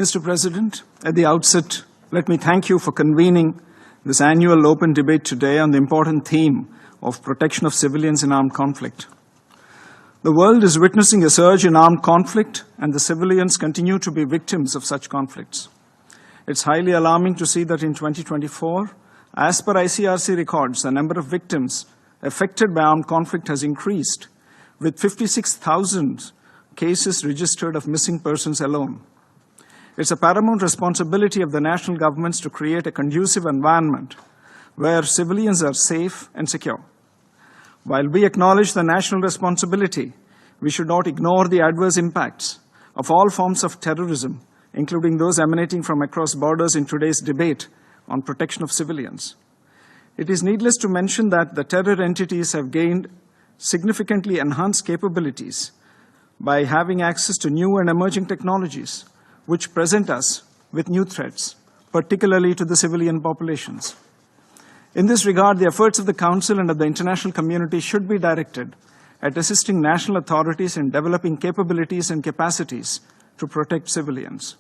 Mr. President, at the outset, let me thank you for convening this annual open debate today on the important theme of protection of civilians in armed conflict. The world is witnessing a surge in armed conflict, and the civilians continue to be victims of such conflicts. It's highly alarming to see that in 2024, as per ICRC records, the number of victims affected by armed conflict has increased, with 56,000 cases registered of missing persons alone. It's a paramount responsibility of the national governments to create a conducive environment where civilians are safe and secure. While we acknowledge the national responsibility, we should not ignore the adverse impacts of all forms of terrorism, including those emanating from across borders in today's debate on protection of civilians. It is needless to mention that the terror entities have gained significantly enhanced capabilities by having access to new and emerging technologies, which present us with new threats, particularly to the civilian populations. In this regard, the efforts of the Council and of the international community should be directed at assisting national authorities in developing capabilities and capacities to protect civilians.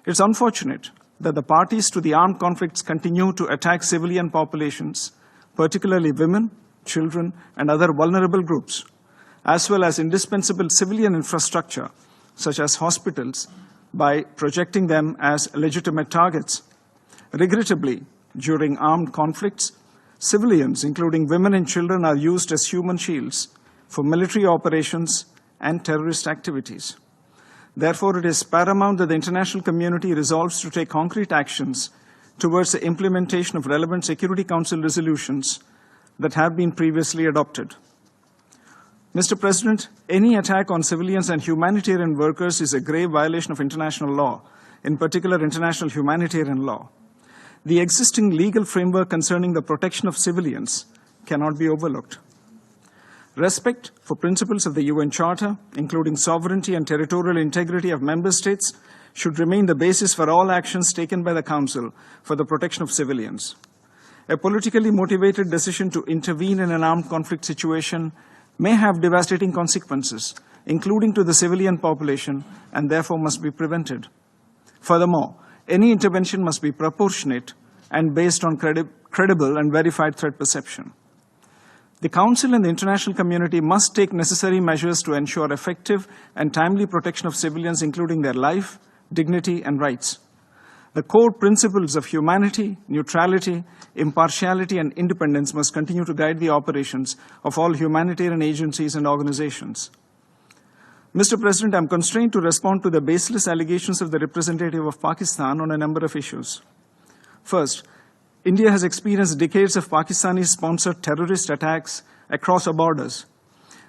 It's unfortunate that the parties to the armed conflicts continue to attack civilian populations, particularly women, children, and other vulnerable groups, as well as indispensable civilian infrastructure, such as hospitals, by projecting them as legitimate targets. Regrettably, during armed conflicts, civilians, including women and children, are used as human shields for military operations and terrorist activities. Therefore, it is paramount that the international community resolves to take concrete actions towards the implementation of relevant Security Council resolutions that have been previously adopted. Mr. President, any attack on civilians and humanitarian workers is a grave violation of international law, in particular international humanitarian law. The existing legal framework concerning the protection of civilians cannot be overlooked. Respect for principles of the UN Charter, including sovereignty and territorial integrity of member states, should remain the basis for all actions taken by the Council for the protection of civilians. A politically motivated decision to intervene in an armed conflict situation may have devastating consequences, including to the civilian population, and therefore must be prevented. Furthermore, any intervention must be proportionate and based on credible and verified threat perception. The Council and the international community must take necessary measures to ensure effective and timely protection of civilians, including their life, dignity, and rights. The core principles of humanity, neutrality, impartiality, and independence must continue to guide the operations of all humanitarian agencies and organizations. Mr. President, I am constrained to respond to the baseless allegations of the representative of Pakistan on a number of issues. First, India has experienced decades of Pakistani-sponsored terrorist attacks across our borders.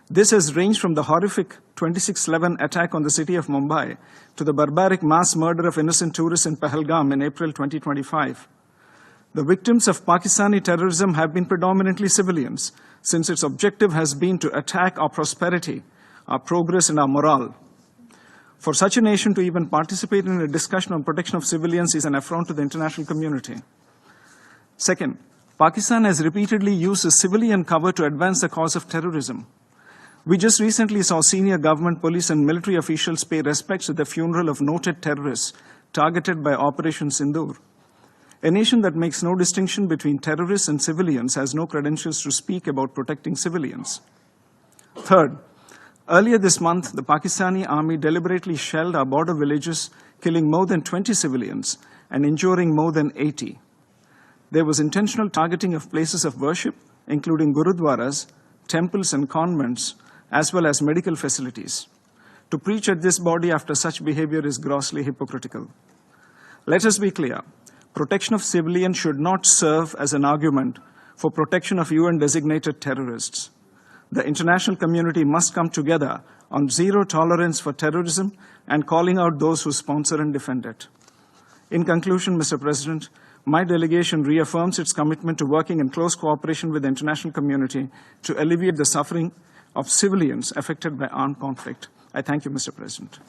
This has ranged from the horrific 26/11 attack on the city of Mumbai to the barbaric mass murder of innocent tourists in Pahalgam in April 2025. The victims of Pakistani terrorism have been predominantly civilians, since its objective has been to attack our prosperity, our progress, and our morale. For such a nation to even participate in a discussion on protection of civilians is an affront to the international community. Second, Pakistan has repeatedly used the civilian cover to advance the cause of terrorism. We just recently saw senior government, police, and military officials pay respects at the funeral of noted terrorists targeted by Operation Sindoor. A nation that makes no distinction between terrorists and civilians has no credentials to speak about protecting civilians. Third, earlier this month, the Pakistani army deliberately shelled our border villages, killing more than 20 civilians and injuring more than 80. There was intentional targeting of places of worship, including gurudwaras, temples, and convents, as well as medical facilities. To preach at this body after such behavior is grossly hypocritical. Let us be clear. Protection of civilians should not serve as an argument for protection of UN-designated terrorists. The international community must come together on zero tolerance for terrorism and calling out those who sponsor and defend it. In conclusion, Mr. President, my delegation reaffirms its commitment to working in close cooperation with the international community to alleviate the suffering of civilians affected by armed conflict. I thank you, Mr. President.